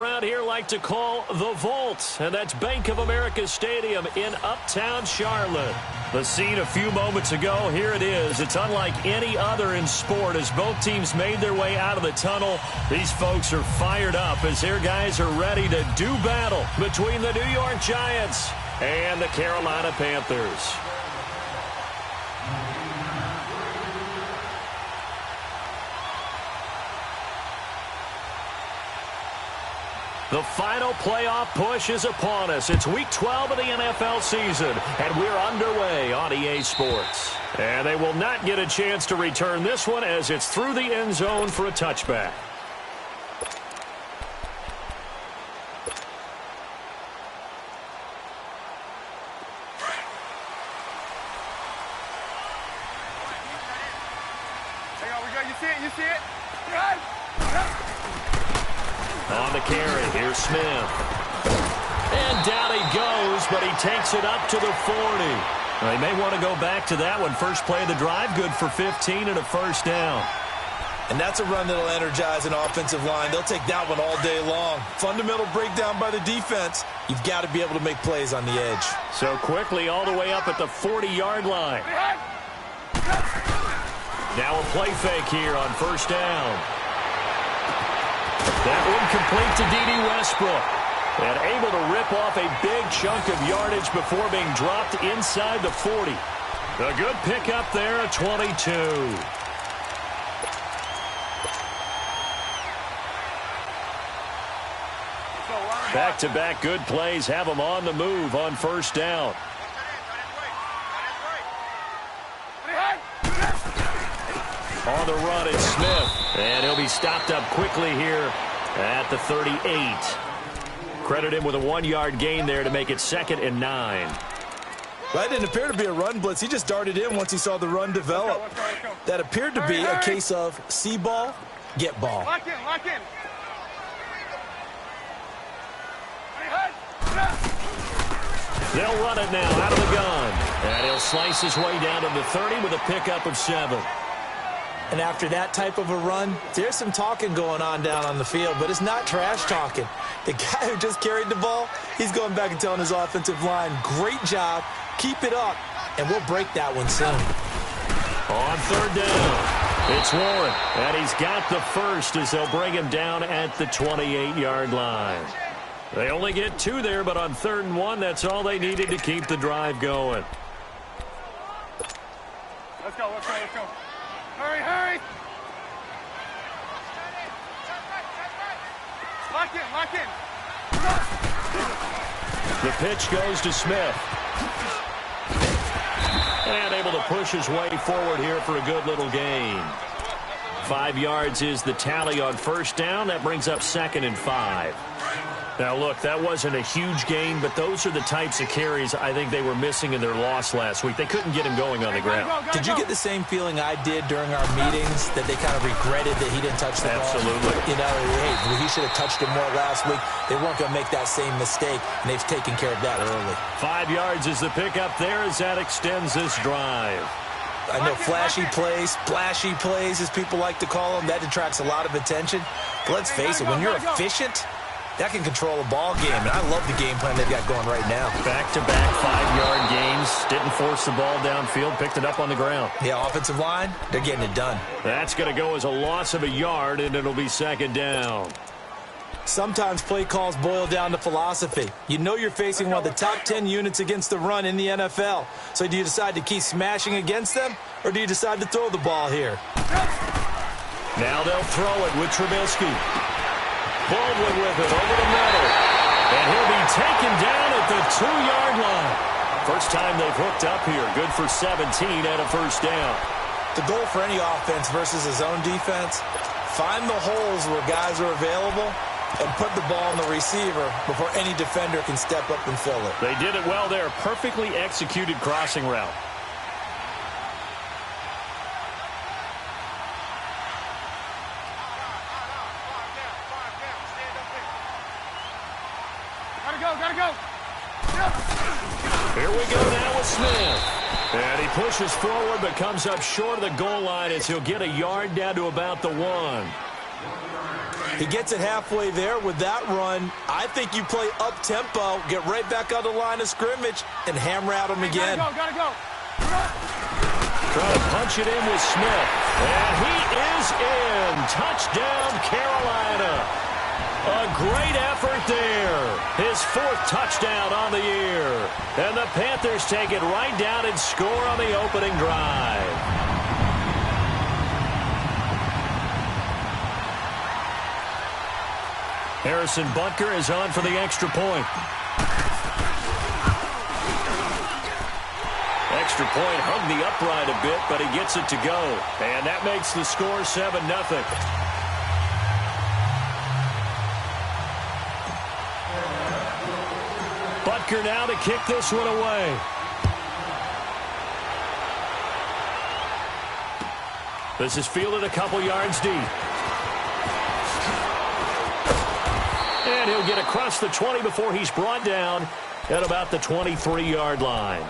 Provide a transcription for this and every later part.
Around here like to call the Vault, and that's Bank of America Stadium in Uptown Charlotte. The scene a few moments ago, here it is. It's unlike any other in sport as both teams made their way out of the tunnel. These folks are fired up as their guys are ready to do battle between the New York Giants and the Carolina Panthers. The final playoff push is upon us. It's Week 12 of the NFL season, and we're underway on EA Sports. And they will not get a chance to return this one as it's through the end zone for a touchback. You see it? On the carry, here's Smith. And down he goes, but he takes it up to the 40. They may want to go back to that one. First play of the drive, good for 15 and a first down. And that's a run that'll energize an offensive line. They'll take that one all day long. Fundamental breakdown by the defense. You've got to be able to make plays on the edge. So quickly all the way up at the 40-yard line. Now a play fake here on first down. That one complete to D.D. Westbrook. And able to rip off a big chunk of yardage before being dropped inside the 40. A good pickup there at 22. Back-to-back good plays have them on the move on first down. On the run, it's Smith. And he'll be stopped up quickly here at the 38. Credit him with a 1-yard gain there to make it 2nd and 9. That didn't appear to be a run blitz. He just darted in once he saw the run develop. Let's go. That appeared to be a case of see ball, get ball. Lock in. They'll run it now out of the gun. And he'll slice his way down to the 30 with a pickup of 7. And after that type of a run, there's some talking going on down on the field, but it's not trash talking. The guy who just carried the ball, he's going back and telling his offensive line, great job, keep it up, and we'll break that one soon. On third down, it's Warren, and he's got the first as they'll bring him down at the 28-yard line. They only get 2 there, but on 3rd and 1, that's all they needed to keep the drive going. Let's go. Hurry. Lock in. The pitch goes to Smith. And able to push his way forward here for a good little gain. 5 yards is the tally on first down. That brings up 2nd and 5. Now, look, that wasn't a huge gain, but those are the types of carries I think they were missing in their loss last week. They couldn't get him going on the ground. Did you get the same feeling I did during our meetings, that they kind of regretted that he didn't touch the ball? Absolutely. You know, hey, he should have touched it more last week. They weren't going to make that same mistake, and they've taken care of that early. 5 yards is the pickup there as that extends this drive. I know flashy plays, splashy plays, as people like to call them, that detracts a lot of attention. But let's face it, when you're efficient, that can control a ball game, and I love the game plan they've got going right now. Back-to-back 5-yard gains. Didn't force the ball downfield. Picked it up on the ground. Yeah, offensive line, they're getting it done. That's going to go as a loss of a yard, and it'll be 2nd down. Sometimes play calls boil down to philosophy. You know you're facing one of the top 10 units against the run in the NFL. So do you decide to keep smashing against them, or do you decide to throw the ball here? Now they'll throw it with Trubisky. Baldwin with it over the middle. And he'll be taken down at the 2-yard line. First time they've hooked up here. Good for 17 and a first down. The goal for any offense versus his own defense, find the holes where guys are available and put the ball on the receiver before any defender can step up and fill it. They did it well there. Perfectly executed crossing route. Gotta go. Here we go now with Smith. And he pushes forward but comes up short of the goal line as he'll get a yard down to about the 1. He gets it halfway there with that run. I think you play up-tempo, get right back on the line of scrimmage, and hammer at him again. Gotta go. Trying to punch it in with Smith. And he is in. Touchdown, Carolina. A great effort there. His 4th touchdown on the year. And the Panthers take it right down and score on the opening drive. Harrison Butker is on for the extra point. Extra point hung the upright a bit, but he gets it to go. And that makes the score 7-0. Butker now to kick this one away. This is fielded a couple yards deep. And he'll get across the 20 before he's brought down at about the 23-yard line.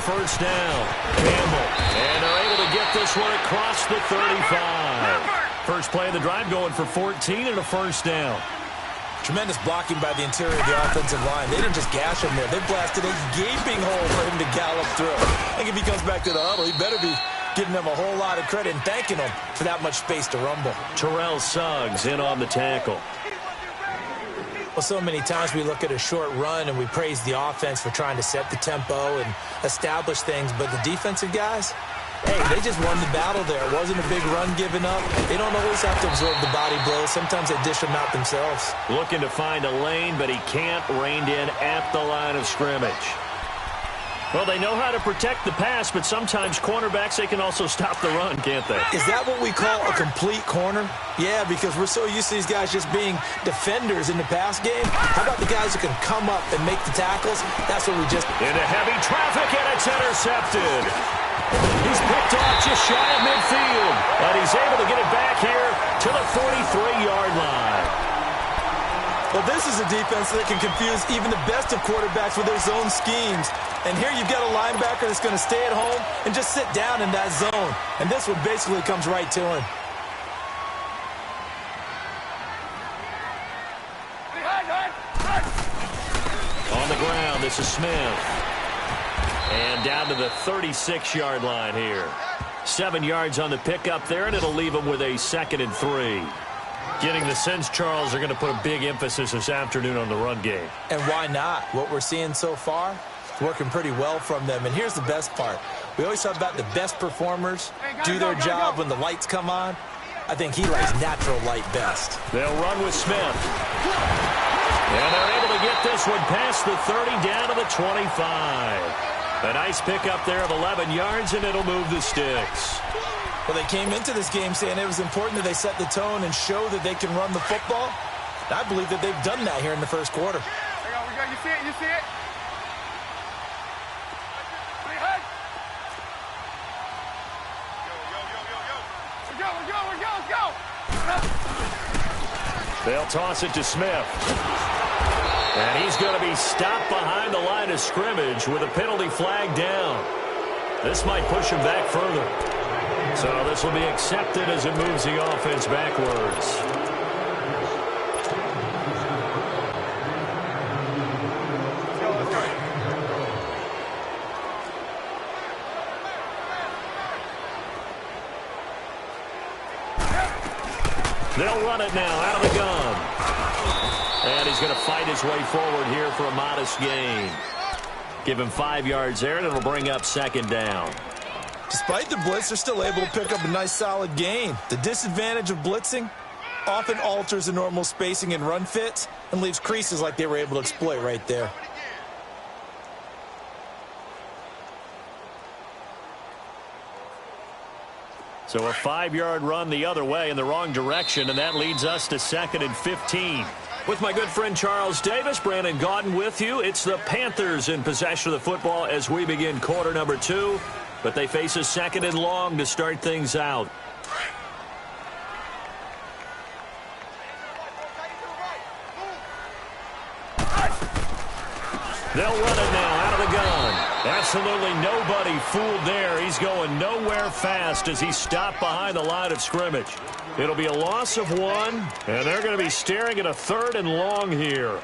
First down, Campbell, and they're able to get this one across the 35. First play of the drive going for 14 and a first down. Tremendous blocking by the interior of the offensive line. They didn't just gash him there. They blasted a gaping hole for him to gallop through. I think if he comes back to the huddle, he better be giving them a whole lot of credit and thanking them for that much space to rumble. Terrell Suggs in on the tackle. Well, so many times we look at a short run and we praise the offense for trying to set the tempo and establish things, but the defensive guys, hey, they just won the battle there. It wasn't a big run given up. They don't always have to absorb the body blows. Sometimes they dish them out themselves. Looking to find a lane, but he can't, reined in at the line of scrimmage. Well, they know how to protect the pass, but sometimes cornerbacks, they can also stop the run, can't they? Is that what we call a complete corner? Yeah, because we're so used to these guys just being defenders in the pass game. How about the guys who can come up and make the tackles? That's what we just... Into heavy traffic, and it's intercepted. He's picked off just shy of midfield, and he's able to get it back here to the 43-yard line. Well, this is a defense that can confuse even the best of quarterbacks with their zone schemes. And here you've got a linebacker that's going to stay at home and just sit down in that zone. And this one basically comes right to him. On the ground, this is Smith. And down to the 36-yard line here. 7 yards on the pickup there, and it'll leave him with a 2nd and 3. Getting the sense, Charles, are going to put a big emphasis this afternoon on the run game. And why not? What we're seeing so far, it's working pretty well from them. And here's the best part. We always talk about the best performers do their job when the lights come on. I think he likes natural light best. They'll run with Smith. And they're able to get this one past the 30 down to the 25. A nice pickup there of 11 yards, and it'll move the sticks. Well, they came into this game saying it was important that they set the tone and show that they can run the football. And I believe that they've done that here in the first quarter. You see it? You see it? Go. They'll toss it to Smith. And he's going to be stopped behind the line of scrimmage with a penalty flag down. This might push him back further. So this will be accepted as it moves the offense backwards. They'll run it now out of the gun. And he's going to fight his way forward here for a modest gain. Give him 5 yards there, and it'll bring up 2nd down. Despite the blitz, they're still able to pick up a nice solid gain. The disadvantage of blitzing often alters the normal spacing and run fits and leaves creases like they were able to exploit right there. So a 5-yard run the other way in the wrong direction, and that leads us to 2nd and 15. With my good friend Charles Davis, Brandon Gaudin with you. It's the Panthers in possession of the football as we begin quarter number 2. But they face a second and long to start things out. They'll run it now out of the gun. Absolutely nobody fooled there. He's going nowhere fast as he's stopped behind the line of scrimmage. It'll be a loss of 1, and they're going to be staring at a 3rd and long here.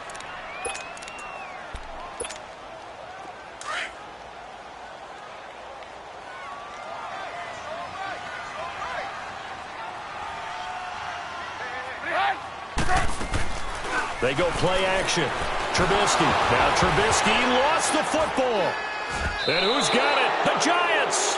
They go play action. Trubisky. Now Trubisky lost the football. And who's got it? The Giants.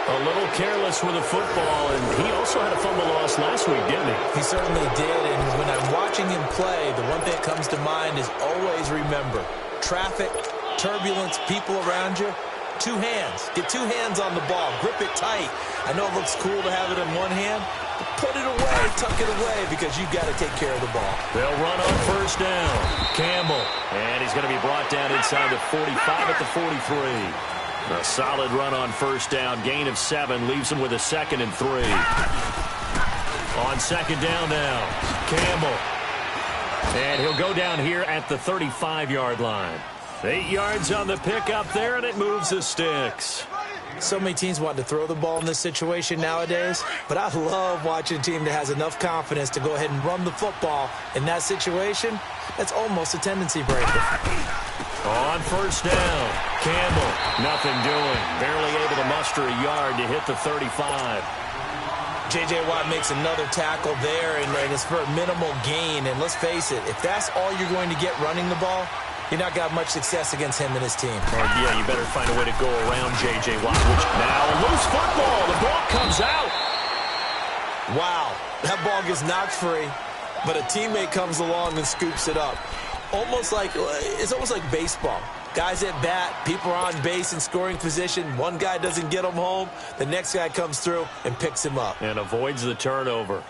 A little careless with the football, and he also had a fumble loss last week, didn't he? He certainly did, and when I'm watching him play, the one thing that comes to mind is always remember, traffic, turbulence, people around you, 2 hands. Get 2 hands on the ball. Grip it tight. I know it looks cool to have it in one hand, but put it away, tuck it away, because you've got to take care of the ball. They'll run on first down. Campbell, and he's going to be brought down inside the 45 at the 43. A solid run on first down. Gain of 7 leaves him with a 2nd and 3. On second down now, Campbell. And he'll go down here at the 35-yard line. 8 yards on the pickup there, and it moves the sticks. So many teams want to throw the ball in this situation nowadays, but I love watching a team that has enough confidence to go ahead and run the football. In that situation, that's almost a tendency breaker. On first down, Campbell, nothing doing. Barely able to muster a yard to hit the 35. J.J. Watt makes another tackle there, and it's for a minimal gain. And let's face it, if that's all you're going to get running the ball, you're not got much success against him and his team. Oh, yeah, you better find a way to go around J.J. Watt. Now a loose football. The ball comes out. Wow, that ball gets knocked free, but a teammate comes along and scoops it up. It's almost like baseball. Guys at bat, people are on base in scoring position. One guy doesn't get him home. The next guy comes through and picks him up. And avoids the turnover.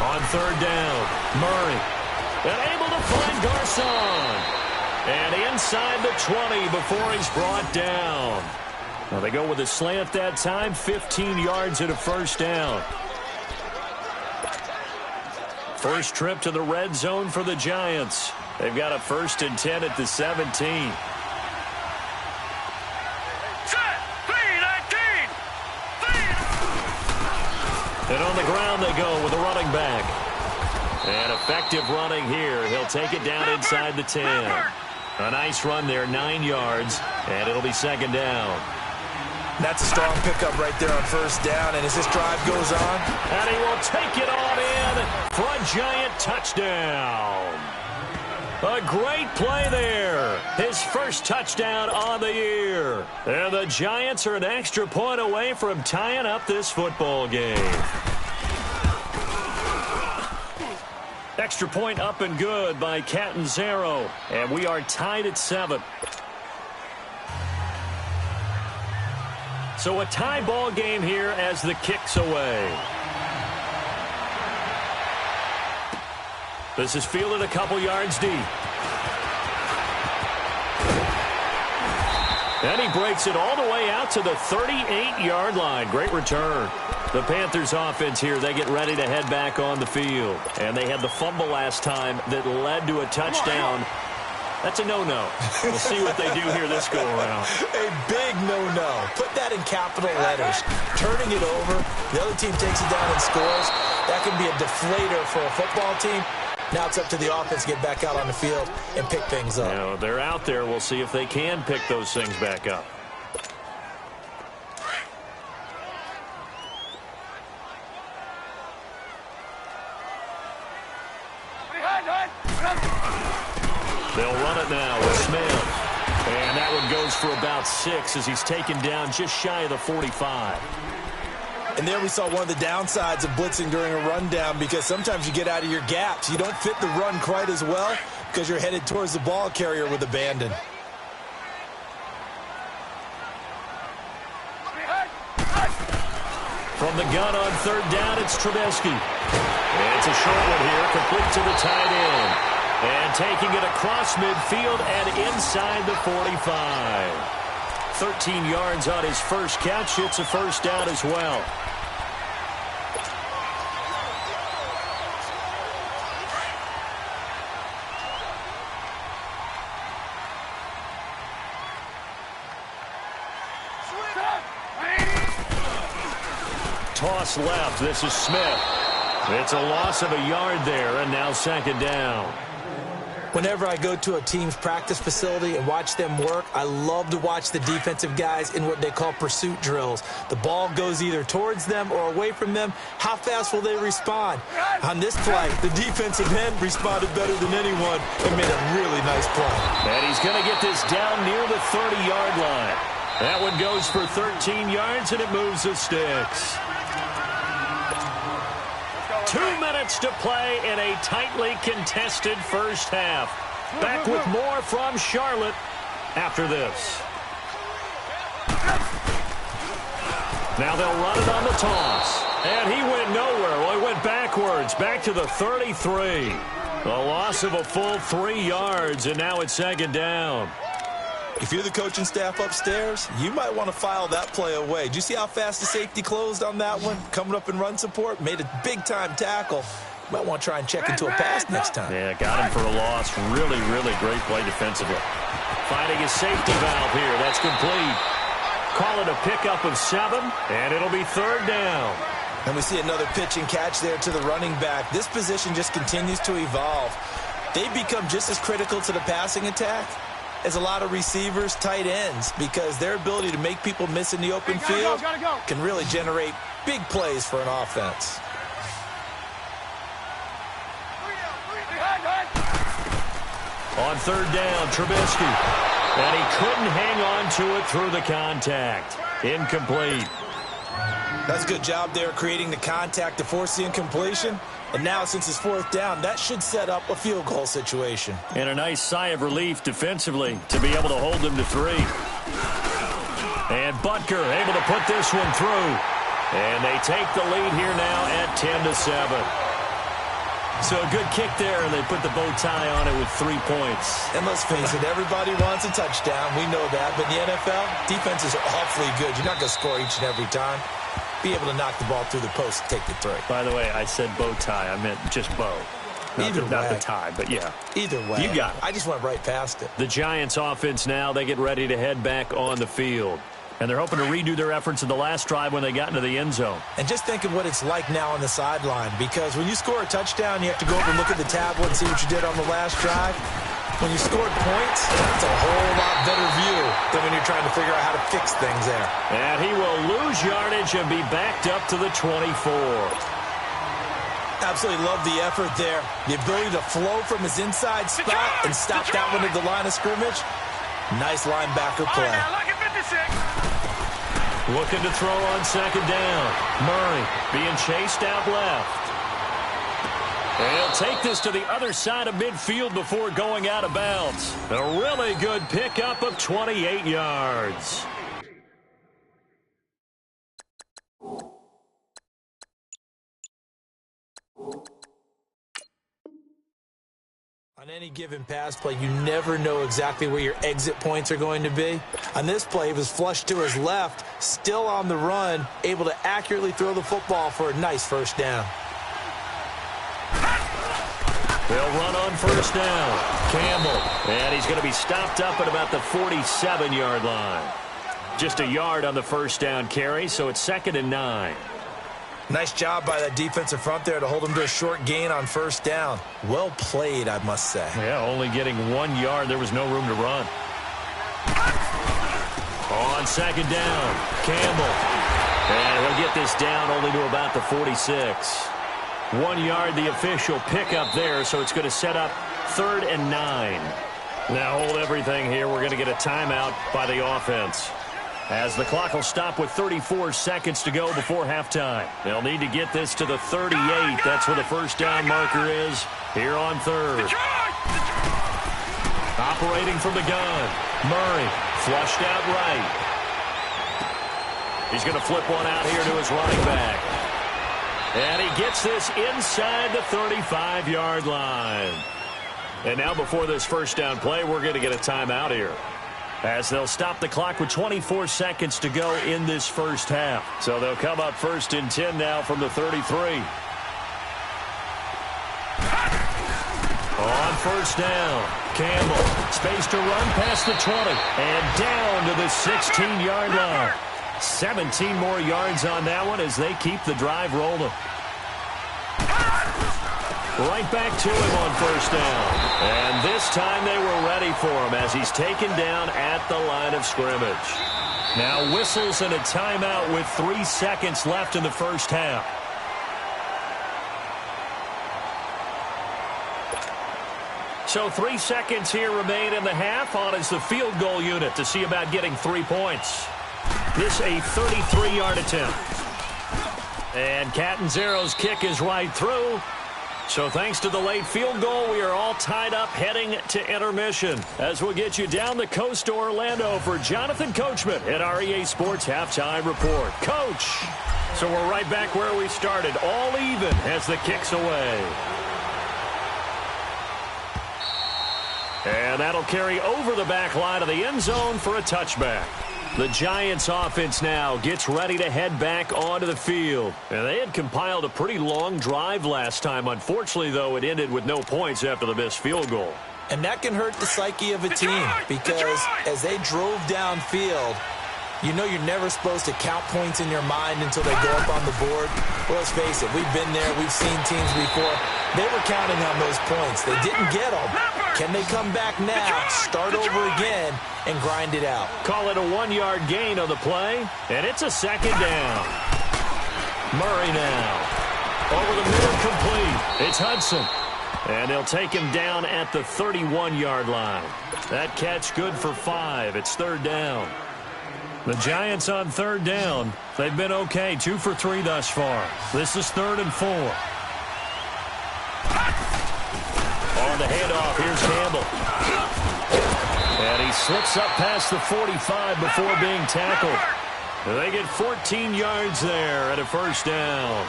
On third down, Murray. And able to find Garcon. And inside the 20 before he's brought down. Well, they go with a slant that time, 15 yards and a first down. First trip to the red zone for the Giants. They've got a 1st and 10 at the 17. And on the ground they go with a running back. And effective running here. He'll take it down inside the 10. A nice run there, 9 yards, and it'll be second down. That's a strong pickup right there on first down, and as this drive goes on, and he will take it on in for a Giant touchdown. A great play there. His first touchdown on the year. And the Giants are an extra point away from tying up this football game. Extra point up and good by Catanzaro. And we are tied at 7. So a tie ball game here as the kick's away. This is fielded a couple yards deep. And he breaks it all the way out to the 38-yard line. Great return. The Panthers offense here, they get ready to head back on the field. And they had the fumble last time that led to a touchdown. That's a no-no. We'll see what they do here this go-around. A big no-no. Put that in capital letters. Turning it over, the other team takes it down and scores. That can be a deflator for a football team. Now it's up to the offense to get back out on the field and pick things up. Now, they're out there. We'll see if they can pick those things back up. They'll run it now with Smith. And that one goes for about 6 as he's taken down just shy of the 45. And there we saw one of the downsides of blitzing during a rundown, because sometimes you get out of your gaps. You don't fit the run quite as well because you're headed towards the ball carrier with abandon. From the gun on third down, it's Trubisky. It's a short one here, complete to the tight end. And taking it across midfield and inside the 45. 13 yards on his first catch. It's a first down as well. Toss left. This is Smith. It's a loss of a yard there, and now second down. Whenever I go to a team's practice facility and watch them work, I love to watch the defensive guys in what they call pursuit drills. The ball goes either towards them or away from them. How fast will they respond? On this play, the defensive end responded better than anyone and made a really nice play. And he's going to get this down near the 30-yard line. That one goes for 13 yards, and it moves the sticks. 2 minutes to play in a tightly contested first half. Back with more from Charlotte after this. Now they'll run it on the toss. And he went nowhere. Well, he went backwards, back to the 33. A loss of a full 3 yards, and now it's second down. If you're the coaching staff upstairs, you might want to file that play away. Do you see how fast the safety closed on that one? Coming up in run support, made a big-time tackle. You might want to try and check into a pass next time. Yeah, got him for a loss. Really, really great play defensively. Finding his safety valve here. That's complete. Call it a pickup of 7, and it'll be third down. And we see another pitch and catch there to the running back. This position just continues to evolve. They've become just as critical to the passing attack as a lot of receivers, tight ends, because their ability to make people miss in the open field can really generate big plays for an offense. On third down, Trubisky. And he couldn't hang on to it through the contact. Incomplete. That's a good job there creating the contact to force the incompletion. And now, since it's fourth down, that should set up a field goal situation. And a nice sigh of relief defensively to be able to hold them to 3. And Butker able to put this one through. And they take the lead here now at 10-7. So a good kick there, and they put the bow tie on it with 3 points. And let's face it, everybody wants a touchdown. We know that. But in the NFL, defenses are awfully good. You're not going to score each and every time. Be able to knock the ball through the post and take the 3. By the way, I said bow tie. I meant just bow. Not the tie, but yeah. Either way. You got it. I just went right past it. The Giants offense now, they get ready to head back on the field. And they're hoping to redo their efforts in the last drive when they got into the end zone. And just think of what it's like now on the sideline, because when you score a touchdown, you have to go over and look at the tablet and see what you did on the last drive. When you scored points, it's a whole lot better view than when you're trying to figure out how to fix things there. And he will lose yardage and be backed up to the 24. Absolutely love the effort there. The ability to flow from his inside spot and stop that one at the line of scrimmage. Nice linebacker play. Looking to throw on second down. Murray being chased out left. And he'll take this to the other side of midfield before going out of bounds. A really good pickup of 28 yards. On any given pass play, you never know exactly where your exit points are going to be. On this play, he was flushed to his left, still on the run, able to accurately throw the football for a nice first down. They'll run on first down. Campbell. And he's going to be stopped up at about the 47-yard line. Just a yard on the first down carry, so it's 2nd and 9. Nice job by that defensive front there to hold him to a short gain on first down. Well played, I must say. Yeah, only getting 1 yard. There was no room to run. On second down, Campbell. And he'll get this down only to about the 46. 1 yard, the official pickup there, so it's going to set up 3rd and 9. Now hold everything here. We're going to get a timeout by the offense, as the clock will stop with 34 seconds to go before halftime. They'll need to get this to the 38. That's where the first down marker is here on 3rd. Operating from the gun, Murray flushed out right. He's going to flip one out here to his running back. And he gets this inside the 35-yard line. And now before this first down play, we're going to get a timeout here, as they'll stop the clock with 24 seconds to go in this first half. So they'll come up 1st and 10 now from the 33. On first down, Campbell, space to run past the 20, and down to the 16-yard line. 17 more yards on that one as they keep the drive rolling. Right back to him on first down. And this time they were ready for him as he's taken down at the line of scrimmage. Now whistles and a timeout with 3 seconds left in the first half. So 3 seconds here remain in the half. On is the field goal unit to see about getting 3 points. This a 33-yard attempt. And Catanzaro's kick is right through. So thanks to the late field goal, we are all tied up heading to intermission. As we'll get you down the coast to Orlando for Jonathan Coachman at our EA Sports Halftime Report. Coach! So we're right back where we started, all even as the kick's away. And that'll carry over the back line of the end zone for a touchback. The Giants offense now gets ready to head back onto the field. And they had compiled a pretty long drive last time. Unfortunately, though, it ended with no points after the missed field goal. And that can hurt the psyche of a team because as they drove downfield, you know you're never supposed to count points in your mind until they go up on the board. Well, let's face it, we've been there, we've seen teams before. They were counting on those points. They didn't get them. Can they come back now, start over again, and grind it out? Call it a 1-yard gain on the play, and it's a second down. Murray now. Over the middle, complete. It's Hudson. And they'll take him down at the 31-yard line. That catch good for 5. It's 3rd down. The Giants on 3rd down. They've been okay, 2 for 3 thus far. This is 3rd and 4. On the handoff, here's Campbell. And he slips up past the 45 before being tackled. They get 14 yards there at a first down.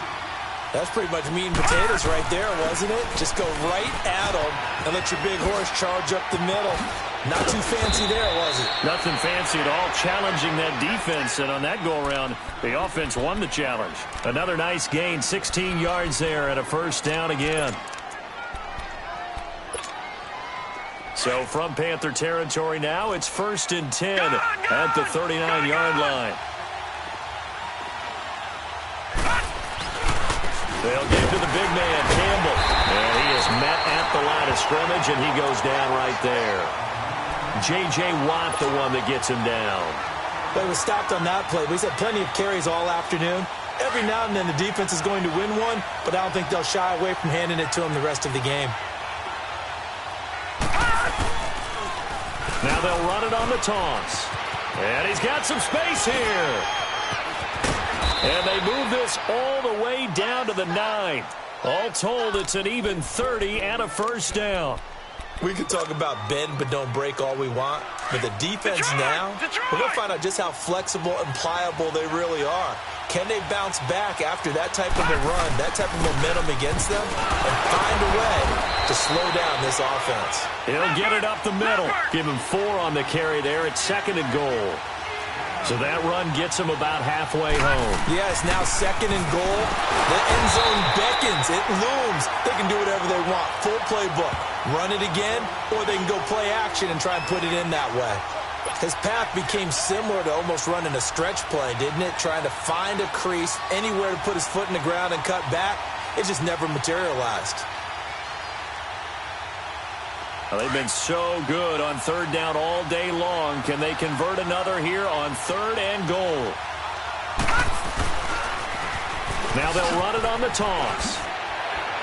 That's pretty much meat and potatoes right there, wasn't it? Just go right at them and let your big horse charge up the middle. Not too fancy there, was it? Nothing fancy at all, challenging that defense. And on that go-around, the offense won the challenge. Another nice gain, 16 yards there at a first down again. So from Panther territory now, it's 1st and 10 at the 39-yard line. They'll give to the big man, Campbell. And he is met at the line of scrimmage, and he goes down right there. J.J. Watt, the one that gets him down. Well, he was stopped on that play. He's had plenty of carries all afternoon. Every now and then the defense is going to win one, but I don't think they'll shy away from handing it to him the rest of the game. Now they'll run it on the toss. And he's got some space here. And they move this all the way down to the 9. All told, it's an even 30 and a first down. We can talk about bend but don't break all we want, but the defense now, we're going to find out just how flexible and pliable they really are. Can they bounce back after that type of a run, that type of momentum against them, and find a way to slow down this offense? He'll get it up the middle. Give him 4 on the carry there. It's 2nd and goal. So that run gets him about halfway home. Yeah, it's now 2nd and goal. The end zone beckons. It looms. They can do whatever they want. Full playbook. Run it again, or they can go play action and try and put it in that way. His path became similar to almost running a stretch play, didn't it? Trying to find a crease, anywhere to put his foot in the ground and cut back. It just never materialized. Well, they've been so good on 3rd down all day long. Can they convert another here on 3rd and goal? Now they'll run it on the toss.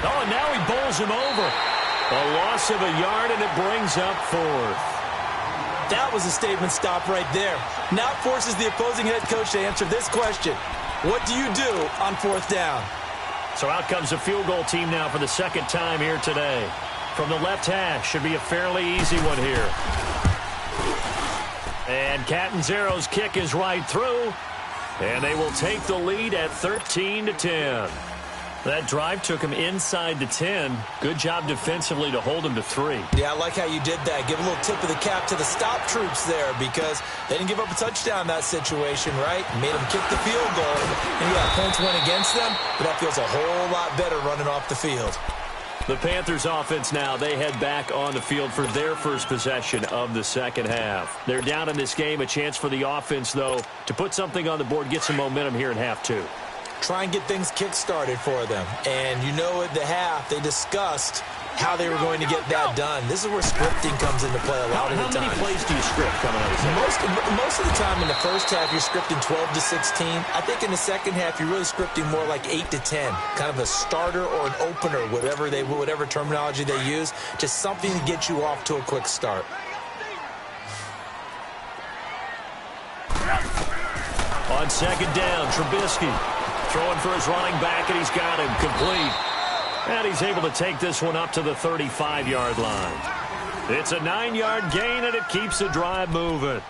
Oh, and now he bowls him over. A loss of a yard, and it brings up 4th. That was a statement stop right there. Now it forces the opposing head coach to answer this question. What do you do on 4th down? So out comes a field goal team now for the 2nd time here today. From the left hash, should be a fairly easy one here. And Catanzaro's kick is right through. And they will take the lead at 13-10. That drive took him inside the 10. Good job defensively to hold him to 3. Yeah, I like how you did that. Give a little tip of the cap to the stop troops there because they didn't give up a touchdown in that situation, right? Made them kick the field goal. And yeah, points went against them, but that feels a whole lot better running off the field. The Panthers offense now, they head back on the field for their first possession of the second half. They're down in this game. A chance for the offense, though, to put something on the board, get some momentum here in half 2. Try and get things kick-started for them. And you know at the half, they discussed how they were going to get that done. This is where scripting comes into play a lot of the time. How many plays do you script coming out of the second half? Most of the time in the first half, you're scripting 12 to 16. I think in the second half, you're really scripting more like 8 to 10. Kind of a starter or an opener, whatever terminology they use. Just something to get you off to a quick start. On second down, Trubisky throwing for his running back, and he's got him complete. And he's able to take this one up to the 35-yard line. It's a 9-yard gain, and it keeps the drive moving.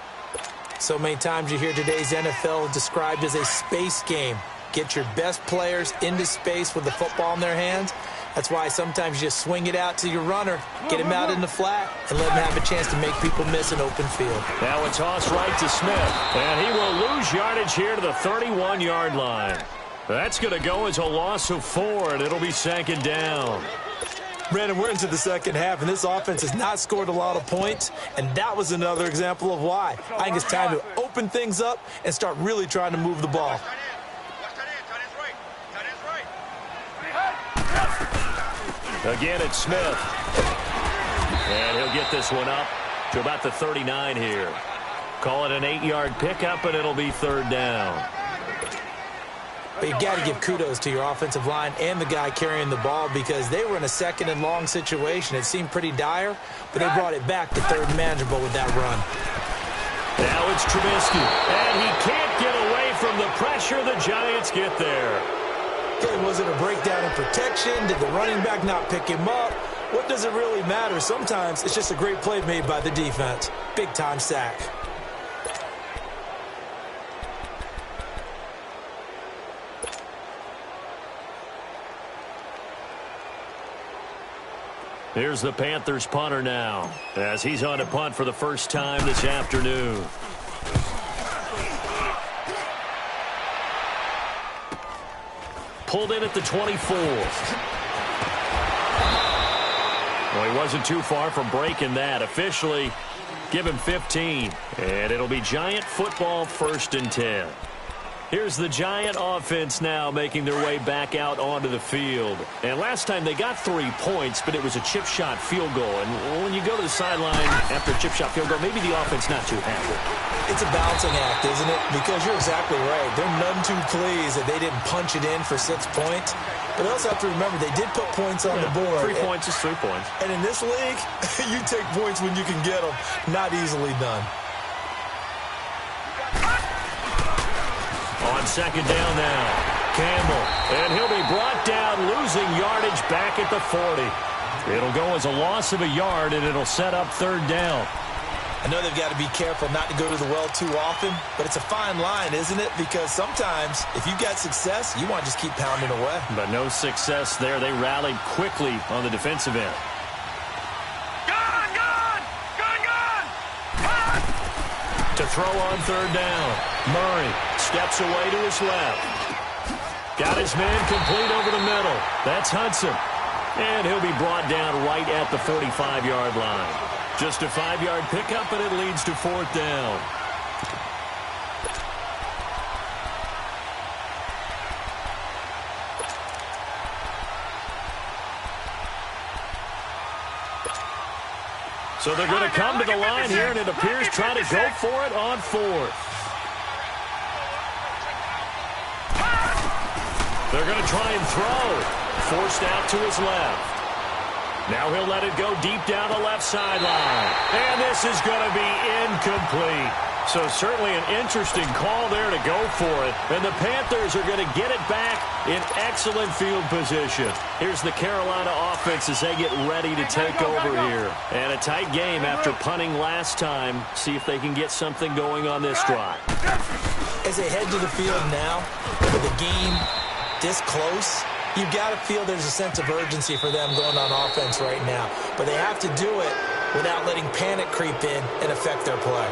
So many times you hear today's NFL described as a space game. Get your best players into space with the football in their hands. That's why sometimes you just swing it out to your runner, get him out in the flat, and let him have a chance to make people miss an open field. Now a toss right to Smith, and he will lose yardage here to the 31-yard line. That's going to go as a loss of 4, and it'll be second down. Brandon, we're into the second half, and this offense has not scored a lot of points, and that was another example of why. I think it's time to open things up and start really trying to move the ball. Again, it's Smith. And he'll get this one up to about the 39 here. Call it an 8-yard pickup, and it'll be third down. But you got to give kudos to your offensive line and the guy carrying the ball because they were in a second and long situation. It seemed pretty dire, but they brought it back to third and manageable with that run. Now it's Trubisky, and he can't get away from the pressure. The Giants get there. Okay, was it a breakdown in protection? Did the running back not pick him up? What does it really matter? Sometimes it's just a great play made by the defense. Big-time sack. Here's the Panthers punter now as he's on to punt for the first time this afternoon. Pulled in at the 24. Well, he wasn't too far from breaking that. Officially, give him 15. And it'll be Giant football, 1st and 10. Here's the Giant offense now making their way back out onto the field. And last time they got 3 points, but it was a chip shot field goal. And when you go to the sideline after a chip shot field goal, maybe the offense not too happy. It's a balancing act, isn't it? Because you're exactly right. They're none too pleased that they didn't punch it in for 6 points. But they also have to remember they did put points on the board. 3 points is 3 points. And in this league, you take points when you can get them. Not easily done. On second down now, Campbell, and he'll be brought down, losing yardage back at the 40. It'll go as a loss of a yard, and it'll set up third down. I know they've got to be careful not to go to the well too often, but it's a fine line, isn't it? Because sometimes, if you've got success, you want to just keep pounding away. But no success there. They rallied quickly on the defensive end. To throw on third down, Murray steps away to his left. Got his man complete over the middle. That's Hudson. And he'll be brought down right at the 45-yard line. Just a 5-yard pickup, and it leads to 4th down. So they're going to come to the line here, and it appears trying to go for it on 4th. They're going to try and throw. Forced out to his left. Now he'll let it go deep down the left sideline. And this is going to be incomplete. So certainly an interesting call there to go for it. And the Panthers are going to get it back in excellent field position. Here's the Carolina offense as they get ready to take over here. And a tight game after punting last time. See if they can get something going on this drive. As they head to the field now, with the game this close, you've got to feel there's a sense of urgency for them going on offense right now. But they have to do it without letting panic creep in and affect their play.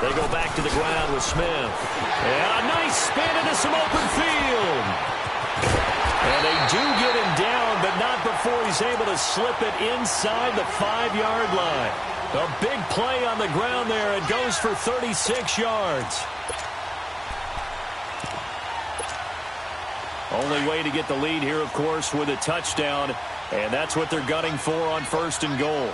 They go back to the ground with Smith. And a nice spin into some open field. And they do get him down, but not before he's able to slip it inside the 5-yard line. A big play on the ground there. It goes for 36 yards. Only way to get the lead here, of course, with a touchdown. And that's what they're gunning for on 1st and goal.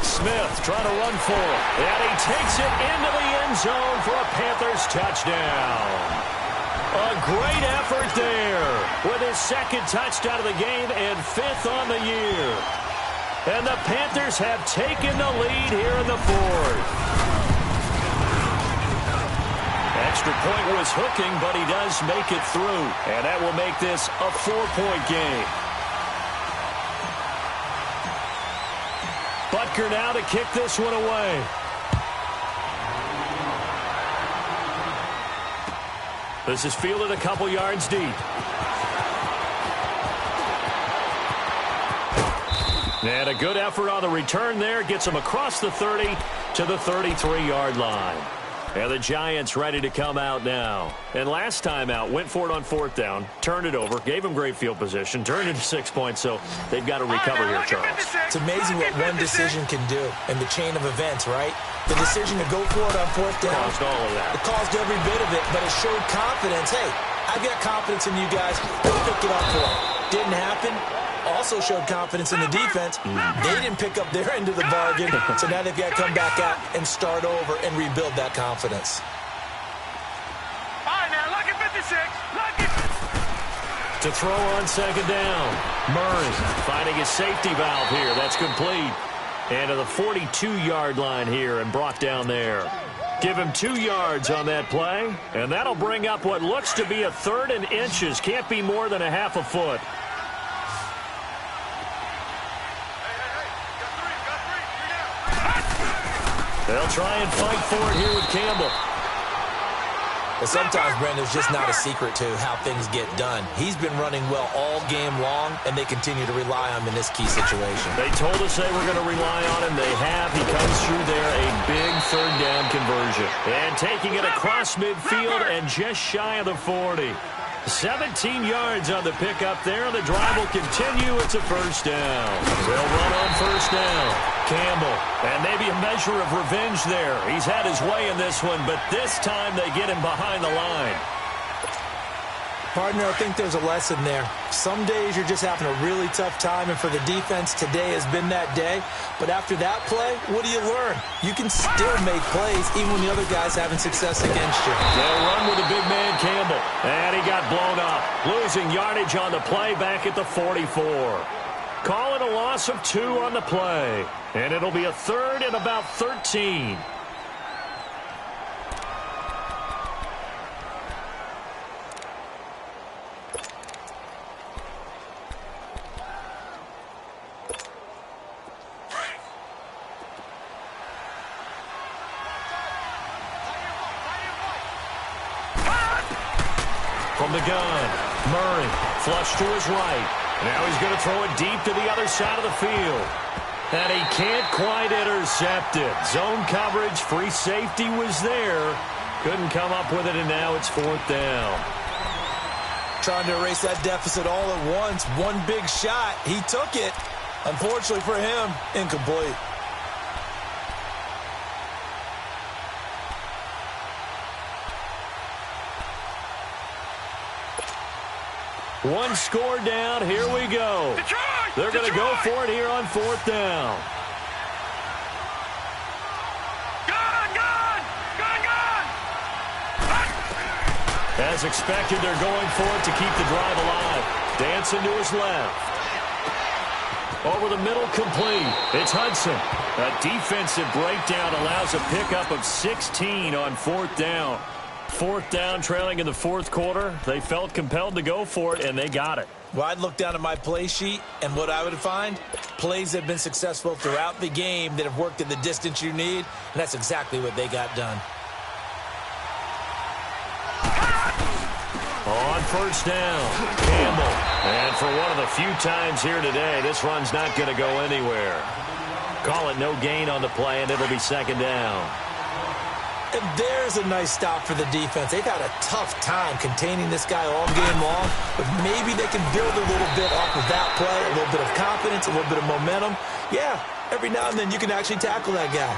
Smith trying to run for it. And he takes it into the end zone for a Panthers touchdown. A great effort there with his 2nd touchdown of the game and 5th on the year. And the Panthers have taken the lead here in the 4th. Extra point was hooking, but he does make it through. And that will make this a 4-point game. Butker now to kick this one away. This is fielded a couple yards deep. And a good effort on the return there. Gets him across the 30 to the 33-yard line. And the Giants ready to come out now. And last time out, went for it on 4th down, turned it over, gave him great field position, turned it to 6 points, so they've got to recover here, Charles. It's amazing what one decision can do in the chain of events, right? The decision to go for it on 4th down. Caused all of that. It caused every bit of it, but it showed confidence. Hey, I've got confidence in you guys. Go pick it up for it. Didn't happen. Also showed confidence in the defense. They didn't pick up their end of the bargain, so now they've got to come back out and start over and rebuild that confidence. All right, now, look at 56. Look at... To throw on 2nd down. Murray finding his safety valve here. That's complete. And to the 42-yard line here and brought down there. Give him 2 yards on that play, and that'll bring up what looks to be a 3rd and inches. Can't be more than a half a foot. They'll try and fight for it here with Campbell. But sometimes, Brent, there's just not a secret to how things get done. He's been running well all game long, and they continue to rely on him in this key situation. They told us they were going to rely on him. They have. He comes through there, a big 3rd down conversion. And taking it across midfield and just shy of the 40. 17 yards on the pickup there. The drive will continue. It's a 1st down. They'll run on 1st down. Campbell, and maybe a measure of revenge there. He's had his way in this one, but this time they get him behind the line. Partner, I think there's a lesson there. Some days you're just having a really tough time, and for the defense, today has been that day. But after that play, what do you learn? You can still make plays even when the other guy's having success against you. They'll run with the big man, Campbell. And he got blown up, losing yardage on the play back at the 44. Call it a loss of 2 on the play. And it'll be a 3rd and about 13. From the gun, Murray, flush to his right. Now he's going to throw it deep to the other side of the field. And he can't quite intercept it. Zone coverage, free safety was there. Couldn't come up with it, and now it's 4th down. Trying to erase that deficit all at once. One big shot. He took it. Unfortunately for him, incomplete. One score down. Here we go. They're going to go for it here on 4th down. As expected, they're going for it to keep the drive alive. Dancing to his left. Over the middle, complete. It's Hudson. A defensive breakdown allows a pickup of 16 on 4th down. Fourth down, trailing in the fourth quarter. They felt compelled to go for it, and they got it. Well, I'd look down at my play sheet, and what I would find, plays that have been successful throughout the game that have worked at the distance you need, and that's exactly what they got done. On first down, Campbell. And for one of the few times here today, this run's not going to go anywhere. Call it no gain on the play, and it'll be second down. And there's a nice stop for the defense. They've had a tough time containing this guy all game long, but maybe they can build a little bit off of that play, a little bit of confidence, a little bit of momentum. Yeah, every now and then you can actually tackle that guy.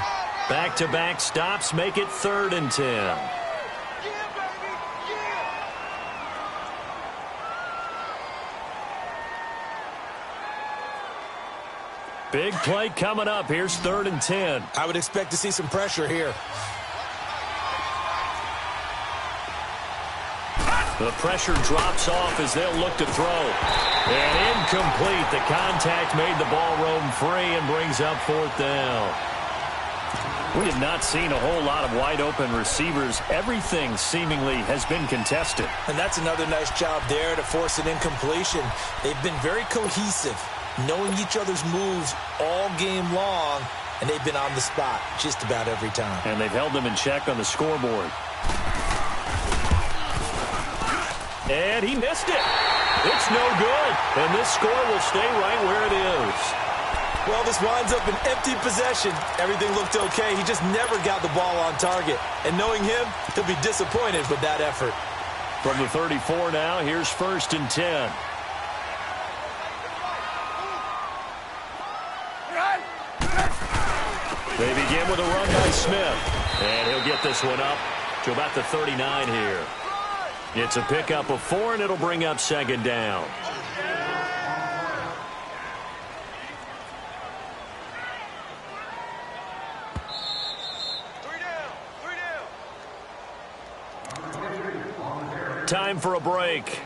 Back-to-back stops make it 3rd and 10. Big play coming up. Here's 3rd and 10. I would expect to see some pressure here. The pressure drops off as they'll look to throw. And incomplete. The contact made the ball roam free and brings up 4th down. We have not seen a whole lot of wide-open receivers. Everything seemingly has been contested. And that's another nice job there to force an incompletion. They've been very cohesive, knowing each other's moves all game long, and they've been on the spot just about every time. And they've held them in check on the scoreboard. And he missed it. It's no good. And this score will stay right where it is. Well, this winds up an empty possession. Everything looked okay. He just never got the ball on target. And knowing him, he'll be disappointed with that effort. From the 34 now, here's 1st and 10. They begin with a run by Smith. And he'll get this one up to about the 39 here. It's a pickup of 4, and it'll bring up 2nd down. Time for a break.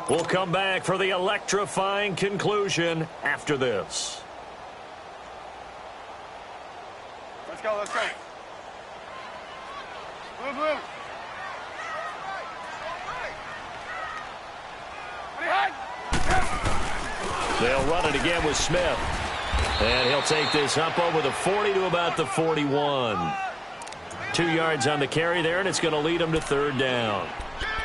We'll come back for the electrifying conclusion after this. Let's go, let's go. Blue, blue. They'll run it again with Smith. And he'll take this up over the 40 to about the 41. 2 yards on the carry there, and it's going to lead them to 3rd down.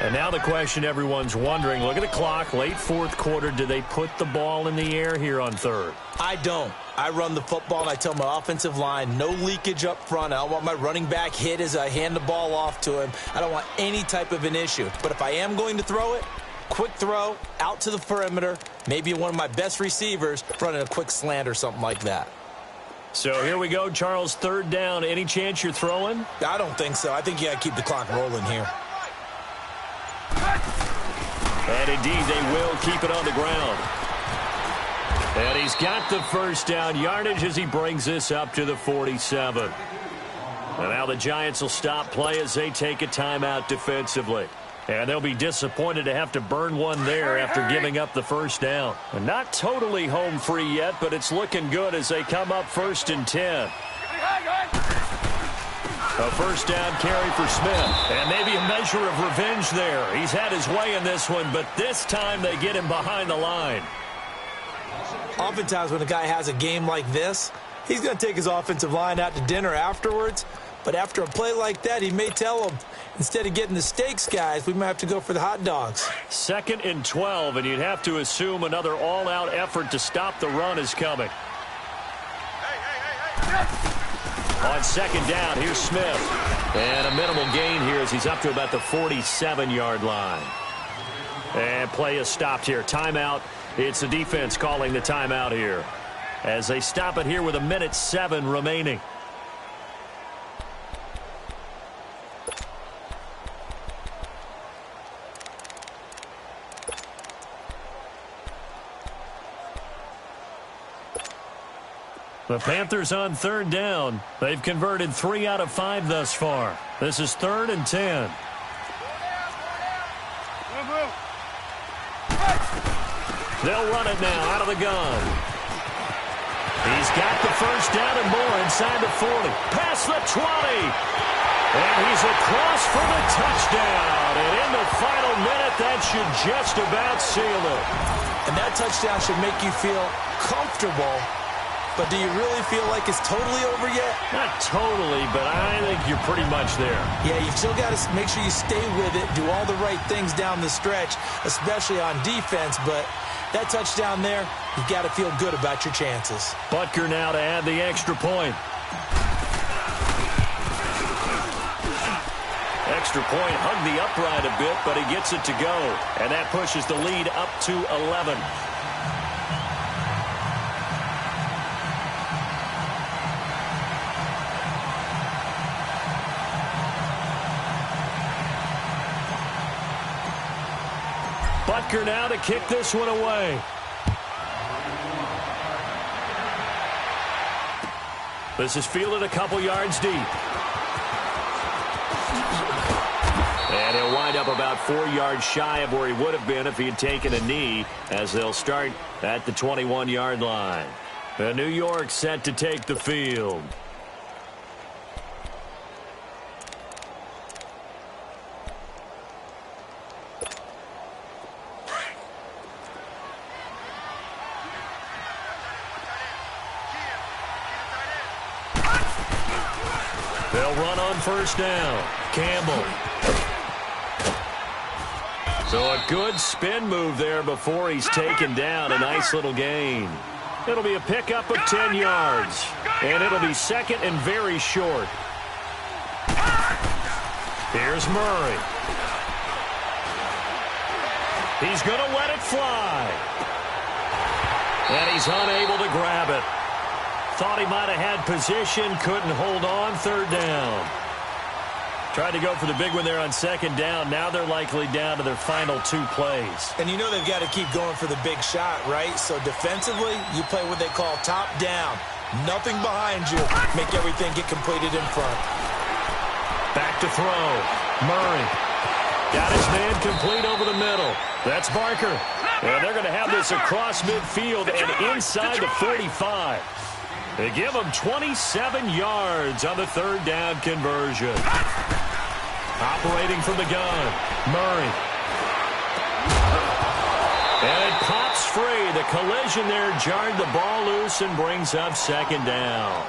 And now the question everyone's wondering, look at the clock, late 4th quarter, do they put the ball in the air here on 3rd? I don't. I run the football, and I tell my offensive line, no leakage up front. I don't want my running back hit as I hand the ball off to him. I don't want any type of an issue. But if I am going to throw it, quick throw, out to the perimeter, maybe one of my best receivers running a quick slant or something like that. So here we go, Charles, 3rd down. Any chance you're throwing? I don't think so. I think you got to keep the clock rolling here. And indeed, they will keep it on the ground. And he's got the 1st down yardage as he brings this up to the 47. And now the Giants will stop play as they take a timeout defensively. And they'll be disappointed to have to burn one there after giving up the 1st down. And not totally home free yet, but it's looking good as they come up 1st and 10. A 1st down carry for Smith. And maybe a measure of revenge there. He's had his way in this one, but this time they get him behind the line. Oftentimes when a guy has a game like this, he's going to take his offensive line out to dinner afterwards. But after a play like that, he may tell them, instead of getting the steaks, guys, we might have to go for the hot dogs. 2nd and 12, and you'd have to assume another all-out effort to stop the run is coming. On 2nd down, here's Smith. And a minimal gain here as he's up to about the 47-yard line. And play is stopped here. Timeout. It's the defense calling the timeout here as they stop it here with 1:07 remaining. The Panthers on 3rd down. They've converted 3 out of 5 thus far. This is 3rd and 10. They'll run it now out of the gun. He's got the 1st down and more inside the 40. Past the 20. And he's across for the touchdown. And in the final minute, that should just about seal it. And that touchdown should make you feel comfortable. But do you really feel like it's totally over yet? Not totally, but I think you're pretty much there. Yeah, you've still got to make sure you stay with it, do all the right things down the stretch, especially on defense. But that touchdown there, you've got to feel good about your chances. Butker now to add the extra point. Extra point hugged the upright a bit, but he gets it to go. And that pushes the lead up to 11. Butker now to kick this one away. This is fielded a couple yards deep. And he'll wind up about 4 yards shy of where he would have been if he had taken a knee, as they'll start at the 21-yard line. And New York set to take the field. They'll run on first down. Campbell. So a good spin move there before he's taken down. A nice little gain. It'll be a pickup of 10 yards. And it'll be second and very short. Here's Murray. He's going to let it fly. And he's unable to grab it. Thought he might have had position, couldn't hold on, third down. Tried to go for the big one there on second down. Now they're likely down to their final 2 plays. And you know they've got to keep going for the big shot, right? So defensively, you play what they call top down. Nothing behind you. Make everything get completed in front. Back to throw. Murray. Got his man complete over the middle. That's Barker. And they're going to have this across midfield and inside the 45. They give him 27 yards on the third down conversion. Operating from the gun, Murray. And it pops free. The collision there jarred the ball loose and brings up second down.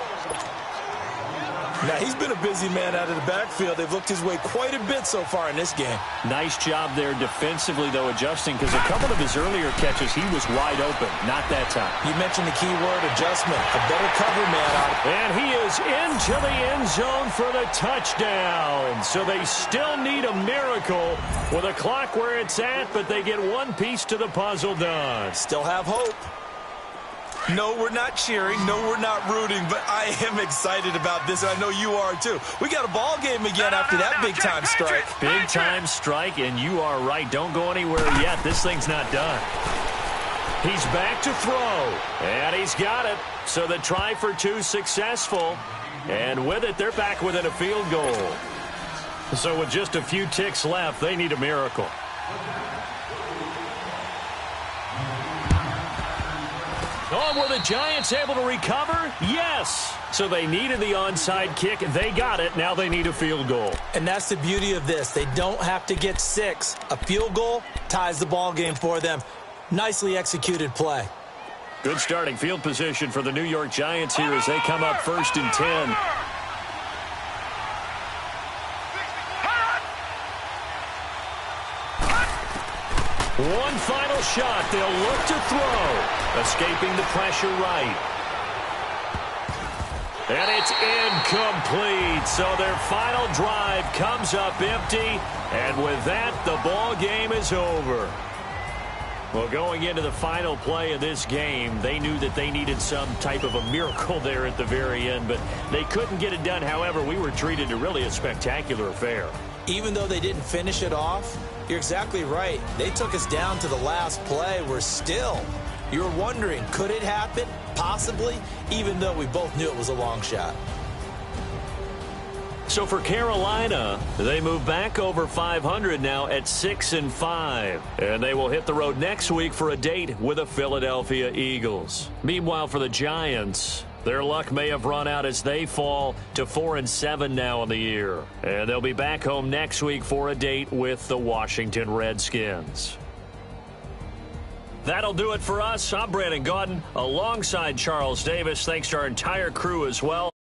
Now, he's been a busy man out of the backfield. They've looked his way quite a bit so far in this game. Nice job there defensively, though, adjusting, because a couple of his earlier catches, he was wide open. Not that time. You mentioned the key word, adjustment. A better cover man out. And he is into the end zone for the touchdown. So they still need a miracle with a clock where it's at, but they get one piece to the puzzle done. Still have hope. No, we're not cheering. No, we're not rooting, but I am excited about this, and I know you are too. We got a ball game again after that big-time strike. Big-time strike, and you are right. Don't go anywhere yet. This thing's not done. He's back to throw, and he's got it. So the try for 2 successful, and with it, they're back within a field goal. So with just a few ticks left, they need a miracle. Oh, were the Giants able to recover? Yes. So they needed the onside kick. They got it. Now they need a field goal. And that's the beauty of this. They don't have to get 6. A field goal ties the ball game for them. Nicely executed play. Good starting field position for the New York Giants here as they come up 1st and 10. One final shot. They'll look to throw. Escaping the pressure right. And it's incomplete. So their final drive comes up empty. And with that, the ball game is over. Well, going into the final play of this game, they knew that they needed some type of a miracle there at the very end, but they couldn't get it done. However, we were treated to really a spectacular affair. Even though they didn't finish it off, you're exactly right. They took us down to the last play. We're still, you're wondering, could it happen? Possibly, even though we both knew it was a long shot. So for Carolina, they move back over 500 now at 6-5. And they will hit the road next week for a date with the Philadelphia Eagles. Meanwhile, for the Giants, Their luck may have run out as they fall to 4-7 now in the year. And they'll be back home next week for a date with the Washington Redskins. That'll do it for us. I'm Brandon Gaudin alongside Charles Davis. Thanks to our entire crew as well.